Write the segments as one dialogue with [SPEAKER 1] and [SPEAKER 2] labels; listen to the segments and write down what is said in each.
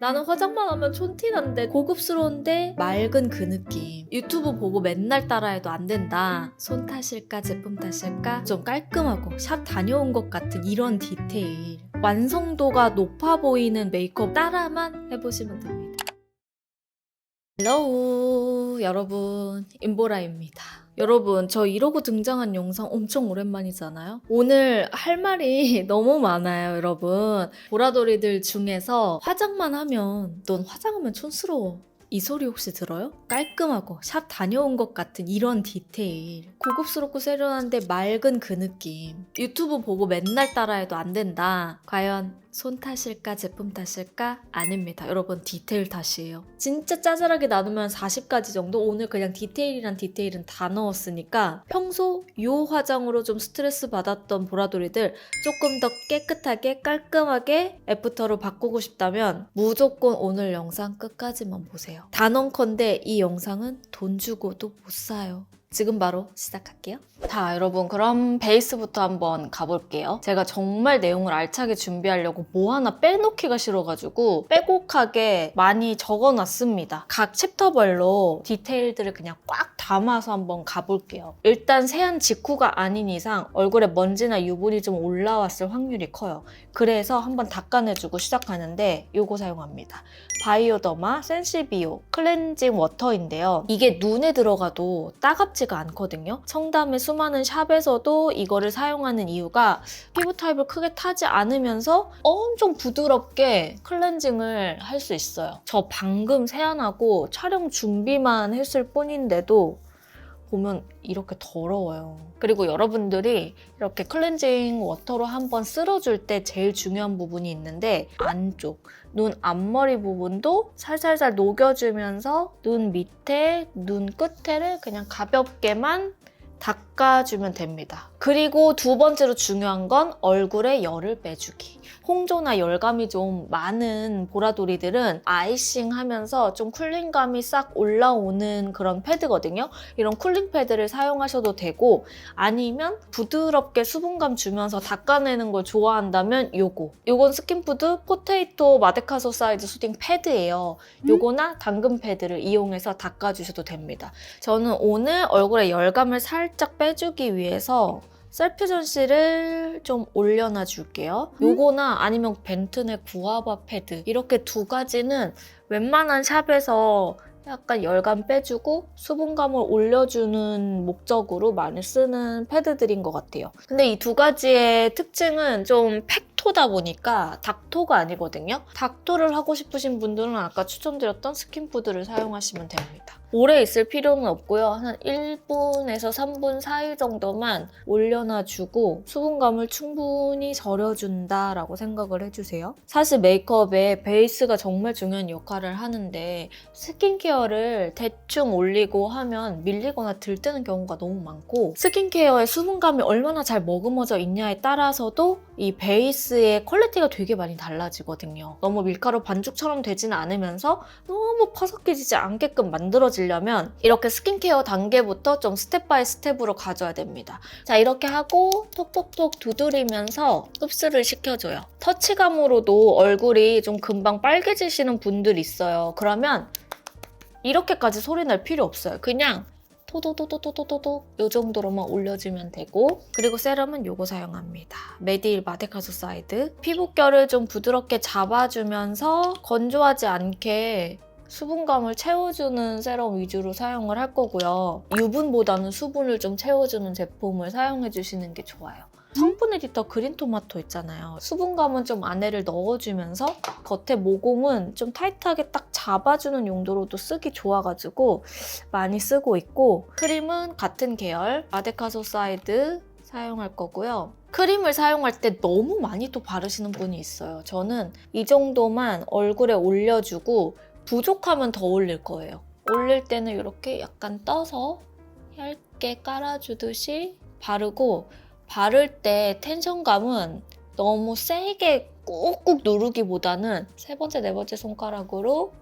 [SPEAKER 1] 나는 화장만 하면 촌티난데 고급스러운데 맑은 그 느낌. 유튜브 보고 맨날 따라해도 안 된다. 손 탓일까 제품 탓일까 좀 깔끔하고 샵 다녀온 것 같은 이런 디테일. 완성도가 높아 보이는 메이크업 따라만 해보시면 됩니다. 헬로우 여러분, 임보라입니다. 여러분, 저 이러고 등장한 영상 엄청 오랜만이잖아요? 오늘 할 말이 너무 많아요, 여러분. 보라돌이들 중에서 화장만 하면 넌 화장하면 촌스러워. 이 소리 혹시 들어요? 깔끔하고 샵 다녀온 것 같은 이런 디테일. 고급스럽고 세련한데 맑은 그 느낌. 유튜브 보고 맨날 따라해도 안 된다. 과연 손 탓일까 제품 탓일까? 아닙니다. 여러분, 디테일 탓이에요. 진짜 짜잘하게 나누면 40가지 정도? 오늘 그냥 디테일이란 디테일은 다 넣었으니까 평소 요 화장으로 좀 스트레스 받았던 보라돌이들 조금 더 깨끗하게 깔끔하게 애프터로 바꾸고 싶다면 무조건 오늘 영상 끝까지만 보세요. 단언컨대 이 영상은 돈 주고도 못 사요. 지금 바로 시작할게요. 자, 여러분, 그럼 베이스부터 한번 가볼게요. 제가 정말 내용을 알차게 준비하려고 뭐 하나 빼놓기가 싫어가지고 빼곡하게 많이 적어놨습니다. 각 챕터별로 디테일들을 그냥 꽉 담아서 한번 가볼게요. 일단 세안 직후가 아닌 이상 얼굴에 먼지나 유분이 좀 올라왔을 확률이 커요. 그래서 한번 닦아내주고 시작하는데 이거 사용합니다. 바이오더마 센시비오 클렌징 워터인데요. 이게 눈에 들어가도 따갑지가 않거든요. 청담의 수많은 샵에서도 이거를 사용하는 이유가 피부 타입을 크게 타지 않으면서 엄청 부드럽게 클렌징을 할 수 있어요. 저 방금 세안하고 촬영 준비만 했을 뿐인데도 보면 이렇게 더러워요. 그리고 여러분들이 이렇게 클렌징 워터로 한번 쓸어줄 때 제일 중요한 부분이 있는데 안쪽, 눈 앞머리 부분도 살살살 녹여주면서 눈 밑에, 눈 끝에를 그냥 가볍게만 닦아주면 됩니다. 그리고 두 번째로 중요한 건 얼굴에 열을 빼주기. 홍조나 열감이 좀 많은 보라돌이들은 아이싱 하면서 좀 쿨링감이 싹 올라오는 그런 패드거든요. 이런 쿨링 패드를 사용하셔도 되고 아니면 부드럽게 수분감 주면서 닦아내는 걸 좋아한다면 요건 스킨푸드 포테이토 마데카소 사이즈 수딩 패드예요. 요거나 당근 패드를 이용해서 닦아주셔도 됩니다. 저는 오늘 얼굴에 열감을 살짝 빼주기 위해서 셀프 전시를 좀 올려놔 줄게요. 요거나 아니면 벤튼의 구아바 패드, 이렇게 두 가지는 웬만한 샵에서 약간 열감 빼주고 수분감을 올려주는 목적으로 많이 쓰는 패드들인 것 같아요. 근데 이 두 가지의 특징은 좀 팩토다 보니까 닥토가 아니거든요. 닥토를 하고 싶으신 분들은 아까 추천드렸던 스킨푸드를 사용하시면 됩니다. 오래 있을 필요는 없고요. 한 1분에서 3분 사이 정도만 올려놔주고 수분감을 충분히 절여준다라고 생각을 해주세요. 사실 메이크업에 베이스가 정말 중요한 역할을 하는데 스킨케어를 대충 올리고 하면 밀리거나 들뜨는 경우가 너무 많고 스킨케어의 수분감이 얼마나 잘 머금어져 있냐에 따라서도 이 베이스의 퀄리티가 되게 많이 달라지거든요. 너무 밀가루 반죽처럼 되지는 않으면서 너무 퍼석해지지 않게끔 만들어지려면 이렇게 스킨케어 단계부터 좀 스텝 바이 스텝으로 가져야 됩니다. 자, 이렇게 하고 톡톡톡 두드리면서 흡수를 시켜줘요. 터치감으로도 얼굴이 좀 금방 빨개지시는 분들 있어요. 그러면 이렇게까지 소리 낼 필요 없어요. 그냥 토도도도도도도 이 정도로만 올려주면 되고, 그리고 세럼은 요거 사용합니다. 메디힐 마데카소 사이드. 피부결을 좀 부드럽게 잡아주면서 건조하지 않게 수분감을 채워주는 세럼 위주로 사용을 할 거고요. 유분보다는 수분을 좀 채워주는 제품을 사용해주시는 게 좋아요. 성분 에디터 그린토마토 있잖아요. 수분감은 좀 안에를 넣어주면서 겉에 모공은 좀 타이트하게 딱 잡아주는 용도로도 쓰기 좋아가지고 많이 쓰고 있고, 크림은 같은 계열 마데카소 사이드 사용할 거고요. 크림을 사용할 때 너무 많이 또 바르시는 분이 있어요. 저는 이 정도만 얼굴에 올려주고 부족하면 더 올릴 거예요. 올릴 때는 이렇게 약간 떠서 얇게 깔아주듯이 바르고, 바를 때 텐션감은 너무 세게 꾹꾹 누르기보다는 세 번째, 네 번째 손가락으로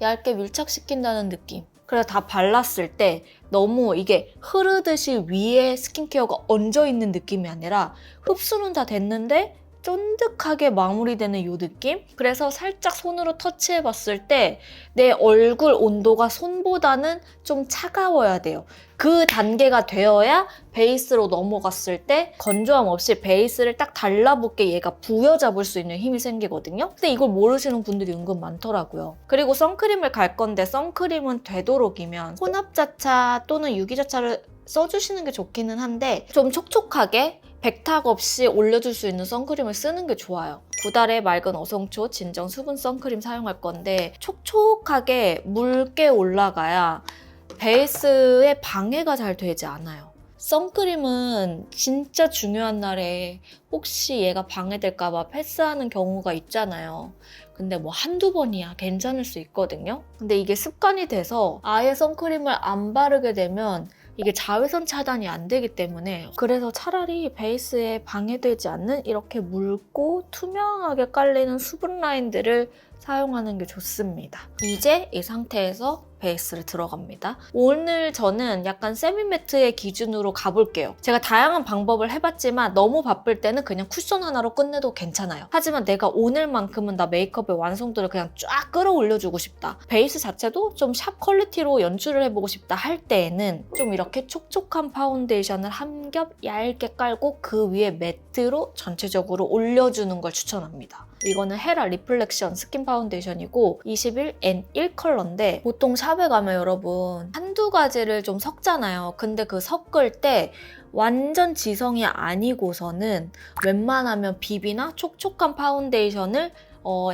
[SPEAKER 1] 얇게 밀착시킨다는 느낌. 그래서 다 발랐을 때 너무 이게 흐르듯이 위에 스킨케어가 얹어있는 느낌이 아니라 흡수는 다 됐는데 쫀득하게 마무리되는 이 느낌? 그래서 살짝 손으로 터치해봤을 때 내 얼굴 온도가 손보다는 좀 차가워야 돼요. 그 단계가 되어야 베이스로 넘어갔을 때 건조함 없이 베이스를 딱 달라붙게 얘가 부여잡을 수 있는 힘이 생기거든요. 근데 이걸 모르시는 분들이 은근 많더라고요. 그리고 선크림을 갈 건데 선크림은 되도록이면 혼합자차 또는 유기자차를 써주시는 게 좋기는 한데 좀 촉촉하게 백탁 없이 올려줄 수 있는 선크림을 쓰는 게 좋아요. 구달의 맑은 어성초 진정 수분 선크림 사용할 건데 촉촉하게 묽게 올라가야 베이스에 방해가 잘 되지 않아요. 선크림은 진짜 중요한 날에 혹시 얘가 방해될까봐 패스하는 경우가 있잖아요. 근데 뭐 한두 번이야 괜찮을 수 있거든요. 근데 이게 습관이 돼서 아예 선크림을 안 바르게 되면 이게 자외선 차단이 안 되기 때문에 그래서 차라리 베이스에 방해되지 않는 이렇게 묽고 투명하게 깔리는 수분 라인들을 사용하는 게 좋습니다. 이제 이 상태에서 베이스를 들어갑니다. 오늘 저는 약간 세미매트의 기준으로 가볼게요. 제가 다양한 방법을 해봤지만 너무 바쁠 때는 그냥 쿠션 하나로 끝내도 괜찮아요. 하지만 내가 오늘만큼은 나 메이크업의 완성도를 그냥 쫙 끌어올려주고 싶다. 베이스 자체도 좀 샵 퀄리티로 연출을 해보고 싶다 할 때에는 좀 이렇게 촉촉한 파운데이션을 한 겹 얇게 깔고 그 위에 매트로 전체적으로 올려주는 걸 추천합니다. 이거는 헤라 리플렉션 스킨 파운데이션이고 21N1 컬러인데 보통 샵에 가면 여러분 한두 가지를 좀 섞잖아요. 근데 그 섞을 때 완전 지성이 아니고서는 웬만하면 비비나 촉촉한 파운데이션을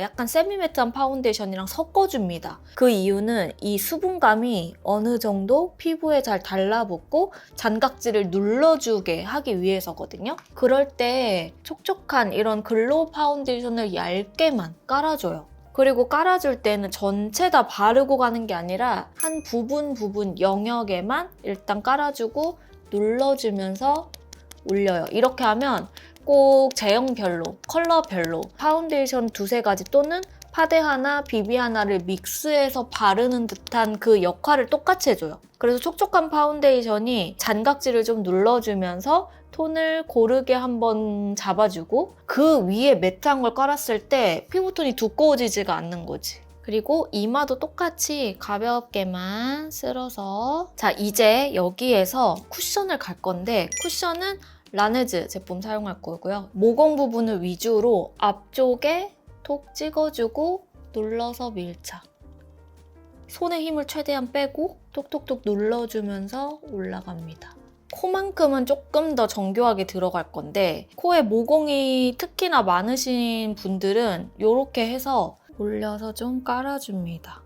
[SPEAKER 1] 약간 세미매트한 파운데이션이랑 섞어줍니다. 그 이유는 이 수분감이 어느 정도 피부에 잘 달라붙고 잔각질을 눌러주게 하기 위해서거든요. 그럴 때 촉촉한 이런 글로우 파운데이션을 얇게만 깔아줘요. 그리고 깔아줄 때는 전체 다 바르고 가는 게 아니라 한 부분 영역에만 일단 깔아주고 눌러주면서 올려요. 이렇게 하면 꼭 제형별로, 컬러별로 파운데이션 두세 가지 또는 파데 하나, 비비 하나를 믹스해서 바르는 듯한 그 역할을 똑같이 해줘요. 그래서 촉촉한 파운데이션이 잔각질을 좀 눌러주면서 톤을 고르게 한번 잡아주고 그 위에 매트한 걸 깔았을 때 피부톤이 두꺼워지지가 않는 거지. 그리고 이마도 똑같이 가볍게만 쓸어서 자 이제 여기에서 쿠션을 갈 건데 쿠션은 라네즈 제품 사용할 거고요. 모공 부분을 위주로 앞쪽에 톡 찍어주고 눌러서 밀착. 손의 힘을 최대한 빼고 톡톡톡 눌러주면서 올라갑니다. 코만큼은 조금 더 정교하게 들어갈 건데 코에 모공이 특히나 많으신 분들은 이렇게 해서 올려서 좀 깔아줍니다.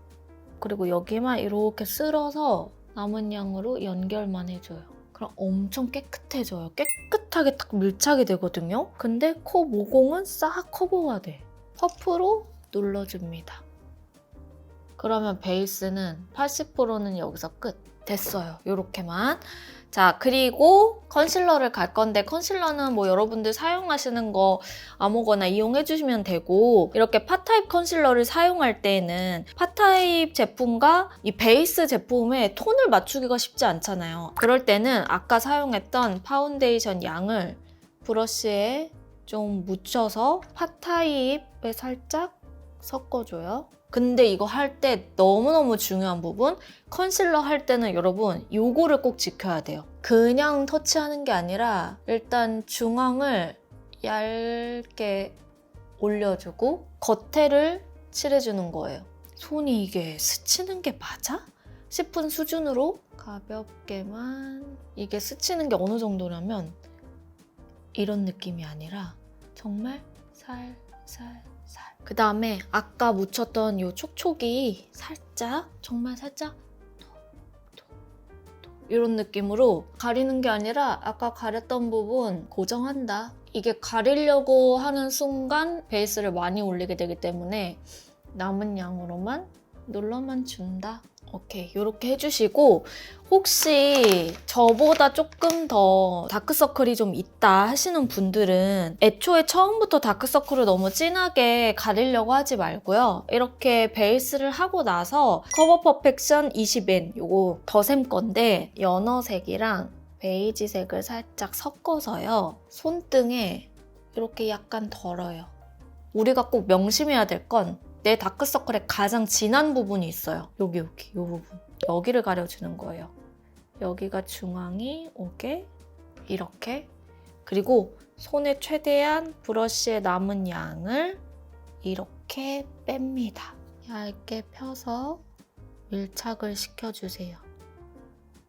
[SPEAKER 1] 그리고 여기만 이렇게 쓸어서 남은 양으로 연결만 해줘요. 그럼 엄청 깨끗해져요. 깨끗하게 딱 밀착이 되거든요. 근데 코 모공은 싹 커버가 돼. 퍼프로 눌러줍니다. 그러면 베이스는 80%는 여기서 끝. 됐어요. 이렇게만. 자, 그리고 컨실러를 갈 건데 컨실러는 뭐 여러분들 사용하시는 거 아무거나 이용해 주시면 되고 이렇게 팟타입 컨실러를 사용할 때에는 팟타입 제품과 이 베이스 제품의 톤을 맞추기가 쉽지 않잖아요. 그럴 때는 아까 사용했던 파운데이션 양을 브러쉬에 좀 묻혀서 팟타입에 살짝 섞어줘요. 근데 이거 할 때 너무너무 중요한 부분 컨실러 할 때는 여러분 요거를 꼭 지켜야 돼요. 그냥 터치하는 게 아니라 일단 중앙을 얇게 올려주고 겉에를 칠해주는 거예요. 손이 이게 스치는 게 맞아? 싶은 수준으로 가볍게만 이게 스치는 게 어느 정도냐면 이런 느낌이 아니라 정말 살살 그 다음에 아까 묻혔던 이 촉촉이 살짝 정말 살짝 이런 느낌으로 가리는 게 아니라 아까 가렸던 부분 고정한다. 이게 가리려고 하는 순간 베이스를 많이 올리게 되기 때문에 남은 양으로만 눌러만 준다. 오케이, 이렇게 해주시고 혹시 저보다 조금 더 다크서클이 좀 있다 하시는 분들은 애초에 처음부터 다크서클을 너무 진하게 가리려고 하지 말고요. 이렇게 베이스를 하고 나서 커버 퍼펙션 20N 요거 더샘 건데 연어색이랑 베이지색을 살짝 섞어서요. 손등에 이렇게 약간 덜어요. 우리가 꼭 명심해야 될 건 내 다크서클의 가장 진한 부분이 있어요. 여기 이 부분. 여기를 가려주는 거예요. 여기가 중앙이 오게 이렇게. 그리고 손에 최대한 브러쉬에 남은 양을 이렇게 뺍니다. 얇게 펴서 밀착을 시켜주세요.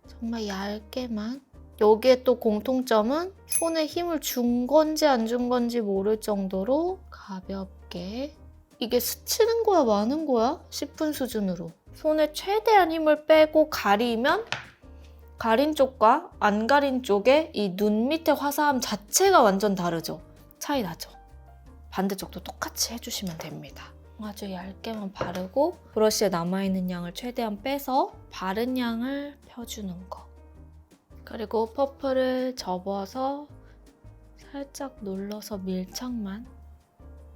[SPEAKER 1] 정말 얇게만. 여기에 또 공통점은 손에 힘을 준 건지 안 준 건지 모를 정도로 가볍게. 이게 스치는 거야 마는 거야 싶은 수준으로 손에 최대한 힘을 빼고 가리면 가린 쪽과 안 가린 쪽의 이 눈 밑에 화사함 자체가 완전 다르죠? 차이 나죠? 반대쪽도 똑같이 해주시면 됩니다. 아주 얇게만 바르고 브러쉬에 남아있는 양을 최대한 빼서 바른 양을 펴주는 거. 그리고 퍼플을 접어서 살짝 눌러서 밀착만.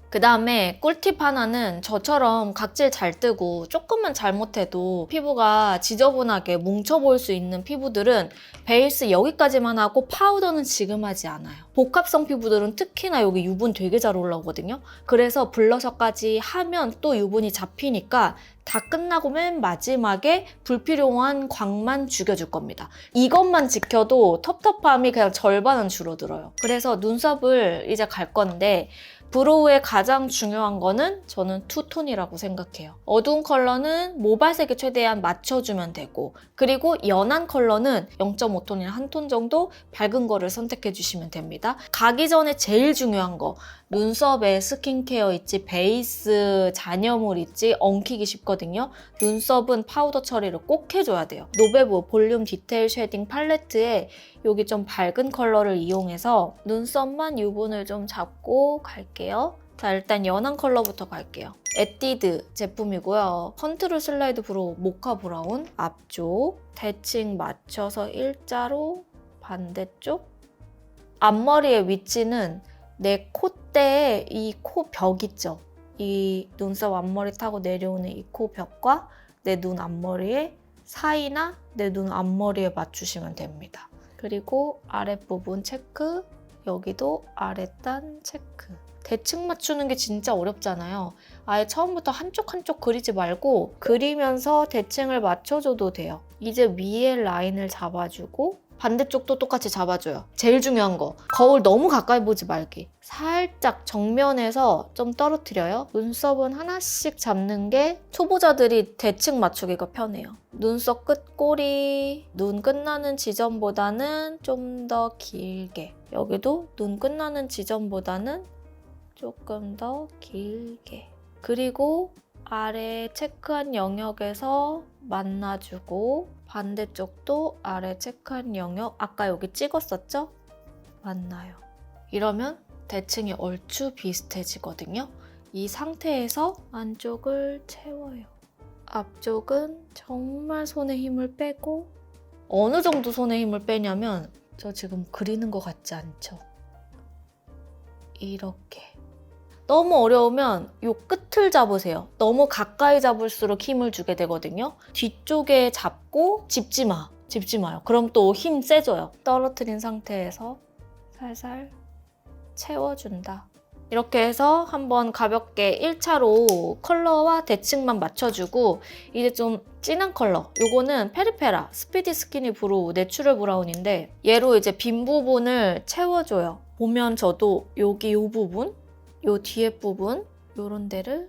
[SPEAKER 1] 그 다음에 꿀팁 하나는 저처럼 각질 잘 뜨고 조금만 잘못해도 피부가 지저분하게 뭉쳐 보일 수 있는 피부들은 베이스 여기까지만 하고 파우더는 지금 하지 않아요. 복합성 피부들은 특히나 여기 유분 되게 잘 올라오거든요. 그래서 블러셔까지 하면 또 유분이 잡히니까 다 끝나고 맨 마지막에 불필요한 광만 죽여줄 겁니다. 이것만 지켜도 텁텁함이 그냥 절반은 줄어들어요. 그래서 눈썹을 이제 갈 건데 브로우의 가장 중요한 거는 저는 투톤이라고 생각해요. 어두운 컬러는 모발색에 최대한 맞춰주면 되고 그리고 연한 컬러는 0.5톤이나 한 톤 정도 밝은 거를 선택해 주시면 됩니다. 가기 전에 제일 중요한 거 눈썹에 스킨케어 있지, 베이스 잔여물 있지, 엉키기 쉽거든요. 눈썹은 파우더 처리를 꼭 해줘야 돼요. 노베브 볼륨 디테일 쉐딩 팔레트에 여기 좀 밝은 컬러를 이용해서 눈썹만 유분을 좀 잡고 갈게요. 자, 일단 연한 컬러부터 갈게요. 에뛰드 제품이고요. 컨트롤 슬라이드 브로우 모카 브라운 앞쪽 대칭 맞춰서 일자로 반대쪽 앞머리의 위치는 내 콧대에 이 코 벽 있죠? 이 눈썹 앞머리 타고 내려오는 이 코 벽과 내 눈 앞머리의 사이나 내 눈 앞머리에 맞추시면 됩니다. 그리고 아랫부분 체크, 여기도 아랫단 체크. 대칭 맞추는 게 진짜 어렵잖아요. 아예 처음부터 한쪽 한쪽 그리지 말고 그리면서 대칭을 맞춰줘도 돼요. 이제 위에 라인을 잡아주고 반대쪽도 똑같이 잡아줘요. 제일 중요한 거, 거울 너무 가까이 보지 말기. 살짝 정면에서 좀 떨어뜨려요. 눈썹은 하나씩 잡는 게 초보자들이 대칭 맞추기가 편해요. 눈썹 끝꼬리, 눈 끝나는 지점보다는 좀 더 길게. 여기도 눈 끝나는 지점보다는 조금 더 길게. 그리고 아래 체크한 영역에서 만나주고 반대쪽도 아래 체크한 영역, 아까 여기 찍었었죠? 만나요. 이러면 대칭이 얼추 비슷해지거든요. 이 상태에서 안쪽을 채워요. 앞쪽은 정말 손에 힘을 빼고, 어느 정도 손에 힘을 빼냐면 저 지금 그리는 것 같지 않죠? 이렇게. 너무 어려우면 이 끝을 잡으세요. 너무 가까이 잡을수록 힘을 주게 되거든요. 뒤쪽에 잡고 짚지 마요. 그럼 또 힘 세져요. 떨어뜨린 상태에서 살살 채워준다. 이렇게 해서 한번 가볍게 1차로 컬러와 대칭만 맞춰주고 이제 좀 진한 컬러. 요거는 페리페라 스피디 스키니 브로우 내추럴 브라운인데 얘로 이제 빈 부분을 채워줘요. 보면 저도 여기 요 부분, 요 뒤에 부분 요런 데를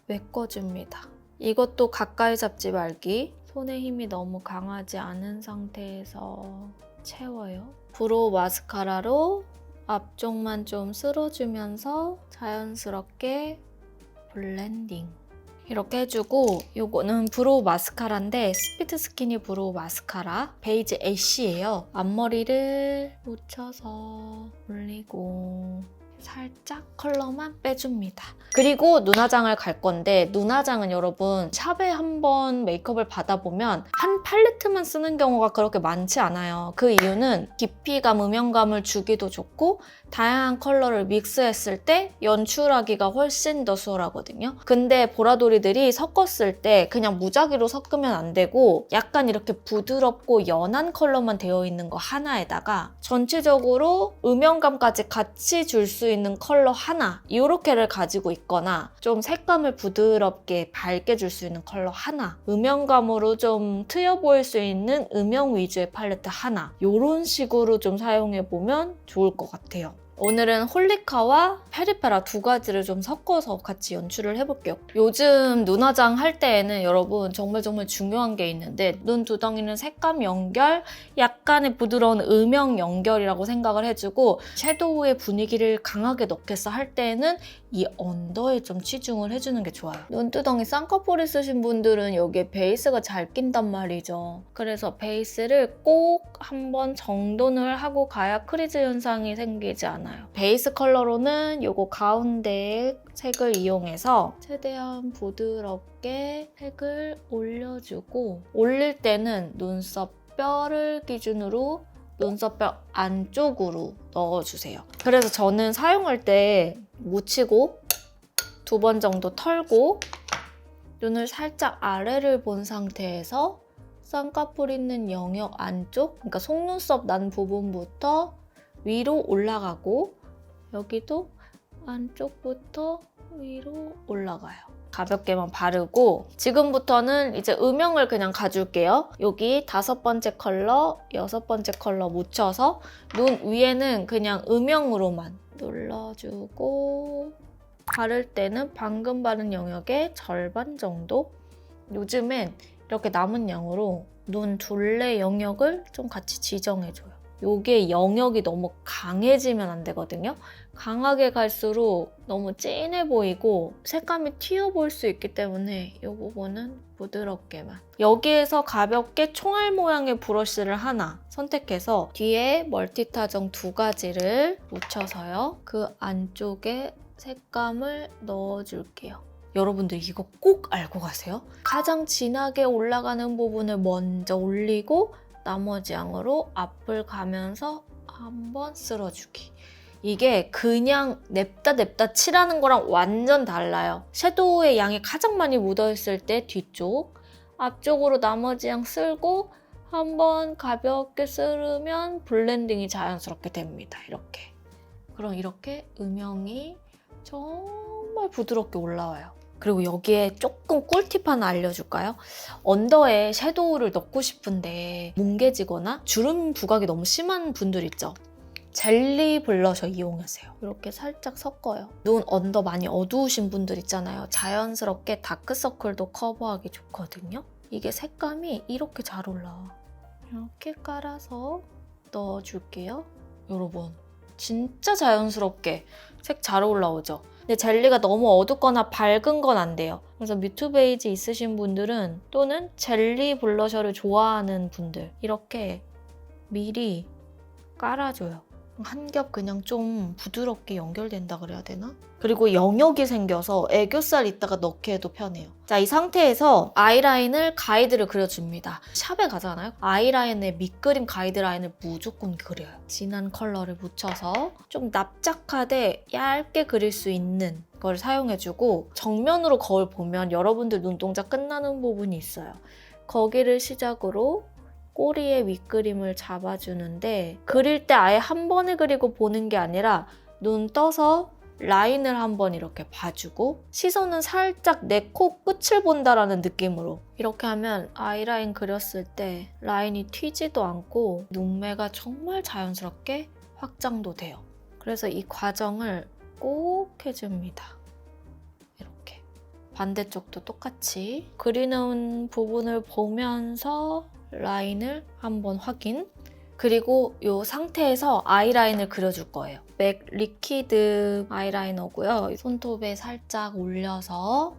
[SPEAKER 1] 메꿔줍니다. 이것도 가까이 잡지 말기. 손에 힘이 너무 강하지 않은 상태에서 채워요. 브로우 마스카라로 앞쪽만 좀 쓸어주면서 자연스럽게 블렌딩. 이렇게 해주고 요거는 브로우 마스카라인데 스피드 스키니 브로우 마스카라 베이지 애쉬예요. 앞머리를 묻혀서 올리고 살짝 컬러만 빼줍니다. 그리고 눈화장을 갈 건데 눈화장은 여러분 샵에 한번 메이크업을 받아보면 한 팔레트만 쓰는 경우가 그렇게 많지 않아요. 그 이유는 깊이감, 음영감을 주기도 좋고 다양한 컬러를 믹스했을 때 연출하기가 훨씬 더 수월하거든요. 근데 보라돌이들이 섞었을 때 그냥 무작위로 섞으면 안 되고 약간 이렇게 부드럽고 연한 컬러만 되어 있는 거 하나에다가 전체적으로 음영감까지 같이 줄 수 있는 컬러 하나 이렇게를 가지고 있거나 좀 색감을 부드럽게 밝게 줄 수 있는 컬러 하나 음영감으로 좀 트여 보일 수 있는 음영 위주의 팔레트 하나 이런 식으로 좀 사용해보면 좋을 것 같아요. 오늘은 홀리카와 페리페라 두 가지를 좀 섞어서 같이 연출을 해볼게요. 요즘 눈화장 할 때에는 여러분 정말 중요한 게 있는데 눈 두덩이는 색감 연결, 약간의 부드러운 음영 연결이라고 생각을 해주고 섀도우의 분위기를 강하게 넣겠어 할 때에는 이 언더에 좀 치중을 해주는 게 좋아요. 눈두덩이 쌍꺼풀이 쓰신 분들은 여기에 베이스가 잘 낀단 말이죠. 그래서 베이스를 꼭 한번 정돈을 하고 가야 크리즈 현상이 생기지 않아요. 베이스 컬러로는 요거 가운데 색을 이용해서 최대한 부드럽게 색을 올려주고 올릴 때는 눈썹 뼈를 기준으로 눈썹뼈 안쪽으로 넣어주세요. 그래서 저는 사용할 때 묻히고 2번 정도 털고 눈을 살짝 아래를 본 상태에서 쌍꺼풀 있는 영역 안쪽, 그러니까 속눈썹 난 부분부터 위로 올라가고 여기도 안쪽부터 위로 올라가요. 가볍게만 바르고 지금부터는 이제 음영을 그냥 가줄게요. 여기 5번째 컬러, 6번째 컬러 묻혀서 눈 위에는 그냥 음영으로만 눌러주고 바를 때는 방금 바른 영역의 절반 정도? 요즘엔 이렇게 남은 양으로 눈 둘레 영역을 좀 같이 지정해줘요. 요게 영역이 너무 강해지면 안 되거든요. 강하게 갈수록 너무 진해 보이고 색감이 튀어 보일 수 있기 때문에 이 부분은 부드럽게만. 여기에서 가볍게 총알 모양의 브러쉬를 하나 선택해서 뒤에 멀티타정 2가지를 묻혀서요. 그 안쪽에 색감을 넣어줄게요. 여러분들 이거 꼭 알고 가세요. 가장 진하게 올라가는 부분을 먼저 올리고 나머지 양으로 앞을 가면서 한번 쓸어주기. 이게 그냥 냅다 칠하는 거랑 완전 달라요. 섀도우의 양이 가장 많이 묻어있을 때 뒤쪽, 앞쪽으로 나머지 양 쓸고 한번 가볍게 쓸으면 블렌딩이 자연스럽게 됩니다. 이렇게. 그럼 이렇게 음영이 정말 부드럽게 올라와요. 그리고 여기에 조금 꿀팁 하나 알려줄까요? 언더에 섀도우를 넣고 싶은데 뭉개지거나 주름 부각이 너무 심한 분들 있죠? 젤리 블러셔 이용하세요. 이렇게 살짝 섞어요. 눈 언더 많이 어두우신 분들 있잖아요. 자연스럽게 다크서클도 커버하기 좋거든요. 이게 색감이 이렇게 잘 올라와. 이렇게 깔아서 넣어줄게요. 여러분 진짜 자연스럽게 색 잘 올라오죠? 근데 젤리가 너무 어둡거나 밝은 건 안 돼요. 그래서 뮤트 베이지 있으신 분들은 또는 젤리 블러셔를 좋아하는 분들 이렇게 미리 깔아줘요. 한 겹 그냥 좀 부드럽게 연결된다 그래야 되나? 그리고 영역이 생겨서 애교살 있다가 넣기에도 편해요. 자, 이 상태에서 아이라인을 가이드를 그려줍니다. 샵에 가잖아요? 아이라인에 밑그림 가이드라인을 무조건 그려요. 진한 컬러를 묻혀서 좀 납작하되 얇게 그릴 수 있는 걸 사용해주고 정면으로 거울 보면 여러분들 눈동자 끝나는 부분이 있어요. 거기를 시작으로 꼬리의 윗그림을 잡아주는데 그릴 때 아예 한 번에 그리고 보는 게 아니라 눈 떠서 라인을 한번 이렇게 봐주고 시선은 살짝 내 코 끝을 본다라는 느낌으로 이렇게 하면 아이라인 그렸을 때 라인이 튀지도 않고 눈매가 정말 자연스럽게 확장도 돼요. 그래서 이 과정을 꼭 해줍니다. 이렇게 반대쪽도 똑같이 그리는 부분을 보면서 라인을 한번 확인. 그리고 이 상태에서 아이라인을 그려줄 거예요. 맥 리퀴드 아이라이너고요. 손톱에 살짝 올려서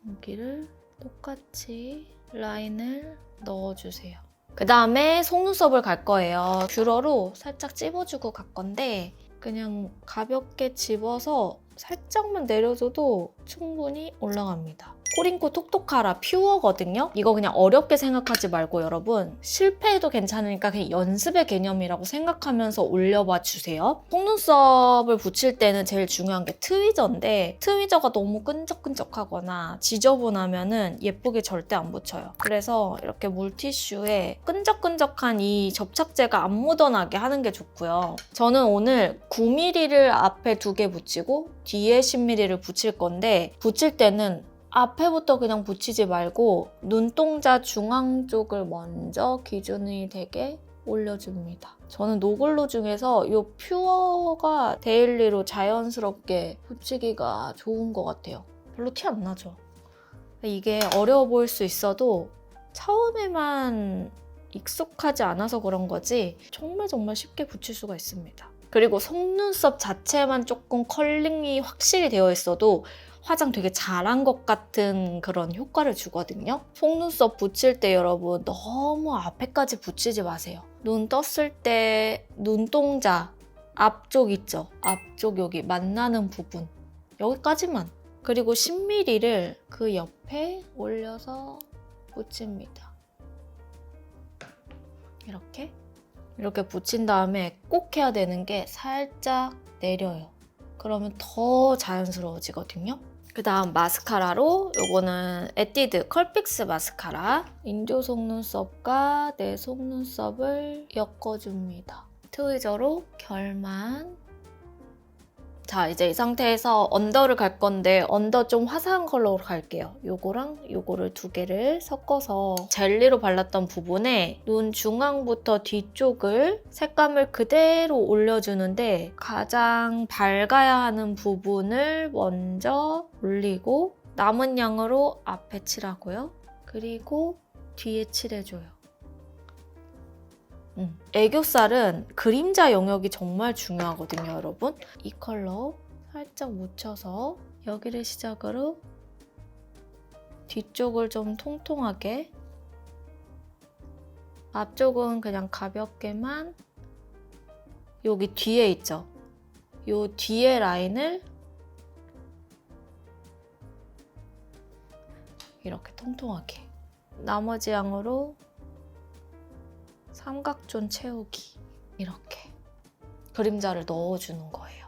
[SPEAKER 1] 여기를 똑같이 라인을 넣어주세요. 그 다음에 속눈썹을 갈 거예요. 뷰러로 살짝 찝어주고 갈 건데 그냥 가볍게 집어서 살짝만 내려줘도 충분히 올라갑니다. 코링코 톡톡하라 퓨어거든요. 이거 그냥 어렵게 생각하지 말고 여러분 실패해도 괜찮으니까 그냥 연습의 개념이라고 생각하면서 올려봐 주세요. 속눈썹을 붙일 때는 제일 중요한 게 트위저인데 트위저가 너무 끈적끈적하거나 지저분하면은 예쁘게 절대 안 붙여요. 그래서 이렇게 물티슈에 끈적끈적한 이 접착제가 안 묻어나게 하는 게 좋고요. 저는 오늘 9mm를 앞에 2개 붙이고 뒤에 10mm를 붙일 건데 붙일 때는 앞에부터 그냥 붙이지 말고 눈동자 중앙 쪽을 먼저 기준이 되게 올려줍니다. 저는 노글로 중에서 이 퓨어가 데일리로 자연스럽게 붙이기가 좋은 것 같아요. 별로 티 안 나죠? 이게 어려워 보일 수 있어도 처음에만 익숙하지 않아서 그런 거지 정말 쉽게 붙일 수가 있습니다. 그리고 속눈썹 자체만 조금 컬링이 확실히 되어 있어도 화장 되게 잘한 것 같은 그런 효과를 주거든요. 속눈썹 붙일 때 여러분 너무 앞에까지 붙이지 마세요. 눈 떴을 때 눈동자 앞쪽 있죠? 앞쪽 여기 만나는 부분 여기까지만. 그리고 10mm를 그 옆에 올려서 붙입니다. 이렇게 붙인 다음에 꼭 해야 되는 게 살짝 내려요. 그러면 더 자연스러워지거든요. 그 다음 마스카라로 요거는 에뛰드 컬픽스 마스카라 인조 속눈썹과 내 속눈썹을 엮어줍니다. 트위저로 결만. 자, 이제 이 상태에서 언더를 갈 건데 언더 좀 화사한 컬러로 갈게요. 요거랑 요거를 2개를 섞어서 젤리로 발랐던 부분에 눈 중앙부터 뒤쪽을 색감을 그대로 올려주는데 가장 밝아야 하는 부분을 먼저 올리고 남은 양으로 앞에 칠하고요. 그리고 뒤에 칠해줘요. 애교살은 그림자 영역이 정말 중요하거든요, 여러분. 이 컬러 살짝 묻혀서 여기를 시작으로 뒤쪽을 좀 통통하게, 앞쪽은 그냥 가볍게만, 여기 뒤에 있죠? 요 뒤에 라인을 이렇게 통통하게, 나머지 양으로 삼각존 채우기, 이렇게 그림자를 넣어주는 거예요.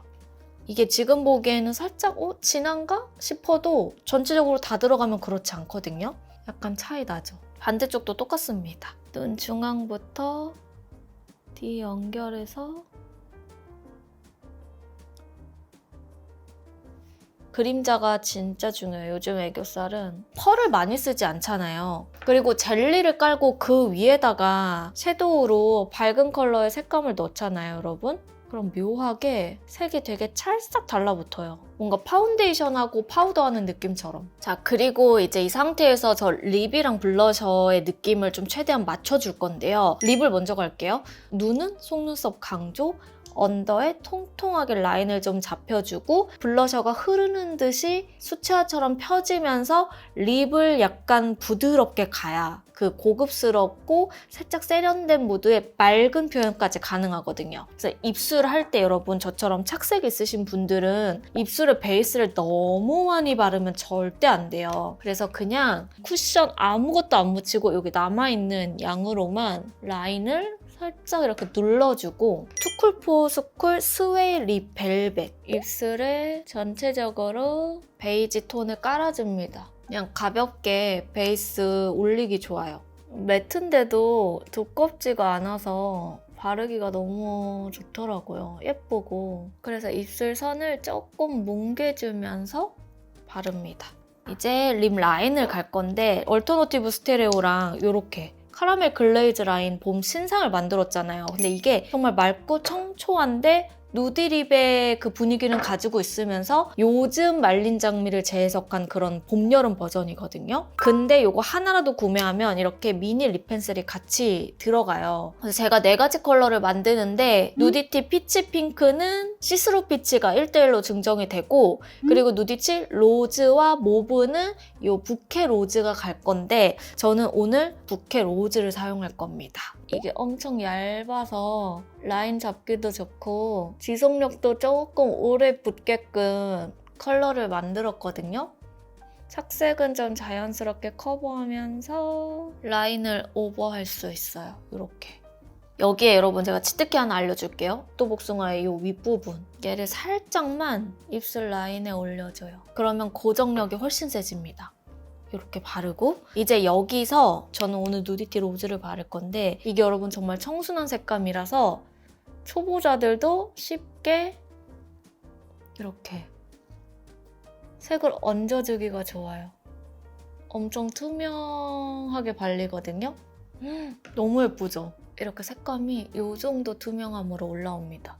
[SPEAKER 1] 이게 지금 보기에는 살짝 진한가 싶어도 전체적으로 다 들어가면 그렇지 않거든요. 약간 차이 나죠. 반대쪽도 똑같습니다. 눈 중앙부터 뒤 연결해서 그림자가 진짜 중요해요. 요즘 애교살은 펄을 많이 쓰지 않잖아요. 그리고 젤리를 깔고 그 위에다가 섀도우로 밝은 컬러의 색감을 넣잖아요, 여러분. 그럼 묘하게 색이 되게 찰싹 달라붙어요. 뭔가 파운데이션하고 파우더하는 느낌처럼. 자, 그리고 이제 이 상태에서 저 립이랑 블러셔의 느낌을 좀 최대한 맞춰줄 건데요. 립을 먼저 갈게요. 눈은 속눈썹 강조, 언더에 통통하게 라인을 좀 잡혀주고 블러셔가 흐르는 듯이 수채화처럼 펴지면서 립을 약간 부드럽게 가야 그 고급스럽고 살짝 세련된 무드의 맑은 표현까지 가능하거든요. 그래서 입술 할 때 여러분 저처럼 착색 있으신 분들은 입술에 베이스를 너무 많이 바르면 절대 안 돼요. 그래서 그냥 쿠션 아무것도 안 묻히고 여기 남아있는 양으로만 라인을 살짝 이렇게 눌러주고 투쿨포스쿨 스웨이 립 벨벳 입술에 전체적으로 베이지 톤을 깔아줍니다. 그냥 가볍게 베이스 올리기 좋아요. 매트인데도 두껍지가 않아서 바르기가 너무 좋더라고요. 예쁘고. 그래서 입술 선을 조금 뭉개주면서 바릅니다. 이제 립 라인을 갈 건데 얼터너티브 스테레오랑 이렇게 카라멜 글레이즈 라인 봄 신상을 만들었잖아요. 근데 이게 정말 맑고 청초한데 누디립의 그 분위기는 가지고 있으면서 요즘 말린 장미를 재해석한 그런 봄, 여름 버전이거든요. 근데 이거 하나라도 구매하면 이렇게 미니 립 펜슬이 같이 들어가요. 그래서 제가 4가지 컬러를 만드는데 누디티 피치 핑크는 시스루 피치가 1:1로 증정이 되고 그리고 누디치 로즈와 모브는 이 부케 로즈가 갈 건데 저는 오늘 부케 로즈를 사용할 겁니다. 이게 엄청 얇아서 라인 잡기도 좋고 지속력도 조금 오래 붙게끔 컬러를 만들었거든요. 착색은 좀 자연스럽게 커버하면서 라인을 오버할 수 있어요. 이렇게. 여기에 여러분 제가 치트키 하나 알려줄게요. 또 복숭아의 이 윗부분. 얘를 살짝만 입술 라인에 올려줘요. 그러면 고정력이 훨씬 세집니다. 이렇게 바르고 이제 여기서 저는 오늘 누디티 로즈를 바를 건데 이게 여러분 정말 청순한 색감이라서 초보자들도 쉽게 이렇게 색을 얹어주기가 좋아요. 엄청 투명하게 발리거든요. 너무 예쁘죠? 이렇게 색감이 이 정도 투명함으로 올라옵니다.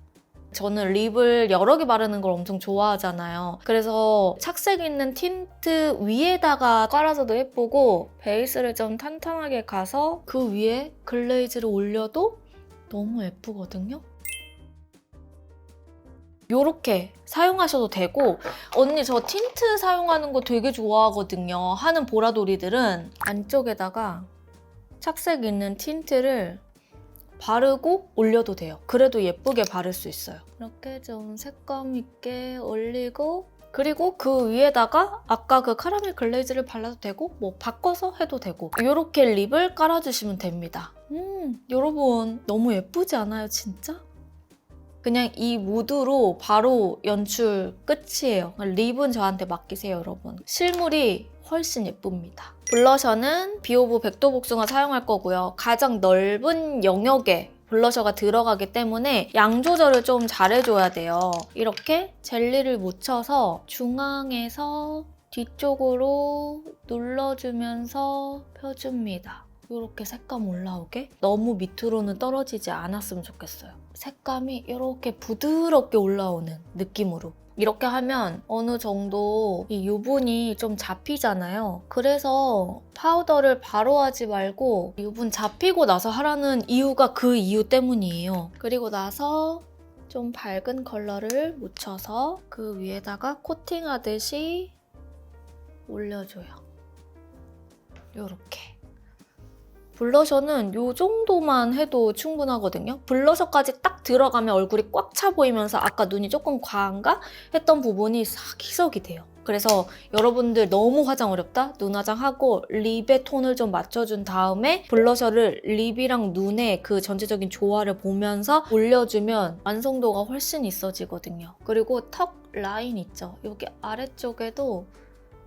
[SPEAKER 1] 저는 립을 여러 개 바르는 걸 엄청 좋아하잖아요. 그래서 착색 있는 틴트 위에다가 깔아줘도 예쁘고 베이스를 좀 탄탄하게 가서 그 위에 글레이즈를 올려도 너무 예쁘거든요. 요렇게 사용하셔도 되고 언니 저 틴트 사용하는 거 되게 좋아하거든요 하는 보라돌이들은 안쪽에다가 착색 있는 틴트를 바르고 올려도 돼요. 그래도 예쁘게 바를 수 있어요. 이렇게 좀 색감 있게 올리고 그리고 그 위에다가 아까 그 카라멜 글레이즈를 발라도 되고 뭐 바꿔서 해도 되고 이렇게 립을 깔아주시면 됩니다. 여러분 너무 예쁘지 않아요 진짜? 그냥 이 무드로 바로 연출 끝이에요. 립은 저한테 맡기세요 여러분. 실물이 훨씬 예쁩니다. 블러셔는 비오브 백도 복숭아 사용할 거고요. 가장 넓은 영역에 블러셔가 들어가기 때문에 양 조절을 좀 잘해줘야 돼요. 이렇게 젤리를 묻혀서 중앙에서 뒤쪽으로 눌러주면서 펴줍니다. 이렇게 색감 올라오게 너무 밑으로는 떨어지지 않았으면 좋겠어요. 색감이 이렇게 부드럽게 올라오는 느낌으로 이렇게 하면 어느 정도 이 유분이 좀 잡히잖아요. 그래서 파우더를 바로 하지 말고 유분 잡히고 나서 하라는 이유가 그 이유 때문이에요. 그리고 나서 좀 밝은 컬러를 묻혀서 그 위에다가 코팅하듯이 올려줘요. 이렇게. 블러셔는 이 정도만 해도 충분하거든요. 블러셔까지 딱 들어가면 얼굴이 꽉 차 보이면서 아까 눈이 조금 과한가? 했던 부분이 싹 희석이 돼요. 그래서 여러분들 너무 화장 어렵다? 눈 화장하고 립의 톤을 좀 맞춰준 다음에 블러셔를 립이랑 눈의 그 전체적인 조화를 보면서 올려주면 완성도가 훨씬 있어지거든요. 그리고 턱 라인 있죠? 여기 아래쪽에도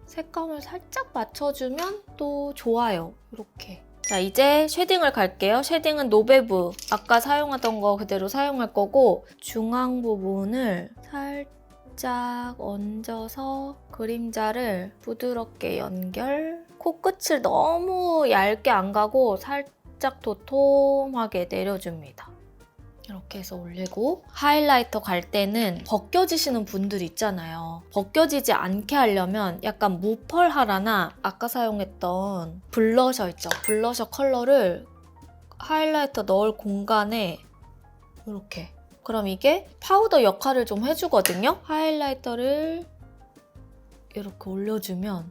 [SPEAKER 1] 색감을 살짝 맞춰주면 또 좋아요. 이렇게. 자, 이제 쉐딩을 갈게요. 쉐딩은 노베브 아까 사용하던 거 그대로 사용할 거고 중앙 부분을 살짝 얹어서 그림자를 부드럽게 연결 코끝을 너무 얇게 안 가고 살짝 도톰하게 내려줍니다. 이렇게 해서 올리고 하이라이터 갈 때는 벗겨지시는 분들 있잖아요. 벗겨지지 않게 하려면 약간 무펄하라나 아까 사용했던 블러셔 있죠? 블러셔 컬러를 하이라이터 넣을 공간에 이렇게 그럼 이게 파우더 역할을 좀 해주거든요? 하이라이터를 이렇게 올려주면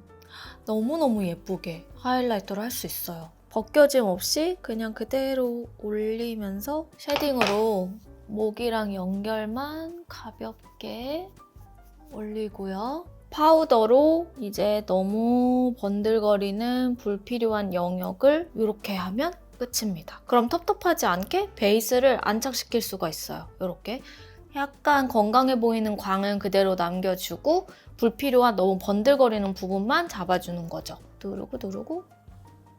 [SPEAKER 1] 너무너무 예쁘게 하이라이터를 할 수 있어요. 벗겨짐 없이 그냥 그대로 올리면서 쉐딩으로 목이랑 연결만 가볍게 올리고요. 파우더로 이제 너무 번들거리는 불필요한 영역을 이렇게 하면 끝입니다. 그럼 텁텁하지 않게 베이스를 안착시킬 수가 있어요. 이렇게 약간 건강해 보이는 광은 그대로 남겨주고 불필요한 너무 번들거리는 부분만 잡아주는 거죠. 누르고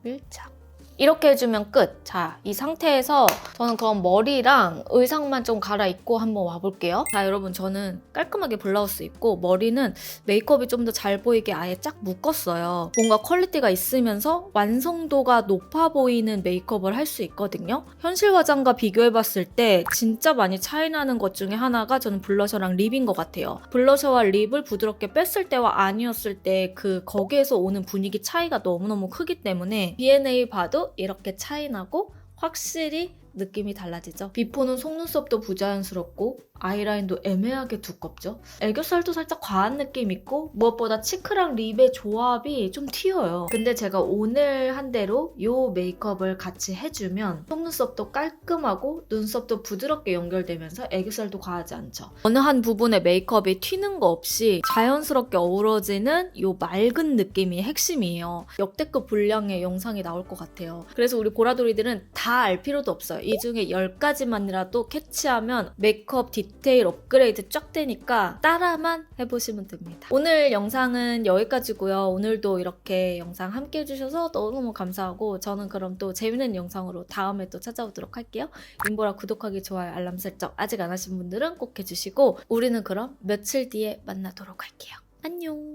[SPEAKER 1] 밀착. 이렇게 해주면 끝. 자, 이 상태에서 저는 그럼 머리랑 의상만 좀 갈아입고 한번 와볼게요. 자, 여러분 저는 깔끔하게 블라우스 입고 머리는 메이크업이 좀 더 잘 보이게 아예 쫙 묶었어요. 뭔가 퀄리티가 있으면서 완성도가 높아 보이는 메이크업을 할 수 있거든요. 현실 화장과 비교해봤을 때 진짜 많이 차이 나는 것 중에 하나가 저는 블러셔랑 립인 것 같아요. 블러셔와 립을 부드럽게 뺐을 때와 아니었을 때 거기에서 오는 분위기 차이가 너무너무 크기 때문에 B&A 봐도 이렇게 차이 나고 확실히 느낌이 달라지죠. 비포는 속눈썹도 부자연스럽고 아이라인도 애매하게 두껍죠. 애교살도 살짝 과한 느낌 있고 무엇보다 치크랑 립의 조합이 좀 튀어요. 근데 제가 오늘 한 대로 이 메이크업을 같이 해주면 속눈썹도 깔끔하고 눈썹도 부드럽게 연결되면서 애교살도 과하지 않죠. 어느 한 부분에 메이크업이 튀는 거 없이 자연스럽게 어우러지는 이 맑은 느낌이 핵심이에요. 역대급 분량의 영상이 나올 것 같아요. 그래서 우리 보라돌이들은 다 알 필요도 없어요. 이 중에 10가지만이라도 캐치하면 메이크업 디테일 업그레이드 쫙 되니까 따라만 해보시면 됩니다. 오늘 영상은 여기까지고요. 오늘도 이렇게 영상 함께 해주셔서 너무너무 감사하고 저는 그럼 또 재밌는 영상으로 다음에 또 찾아오도록 할게요. 임보라 구독하기, 좋아요, 알람 설정 아직 안 하신 분들은 꼭 해주시고 우리는 그럼 며칠 뒤에 만나도록 할게요. 안녕.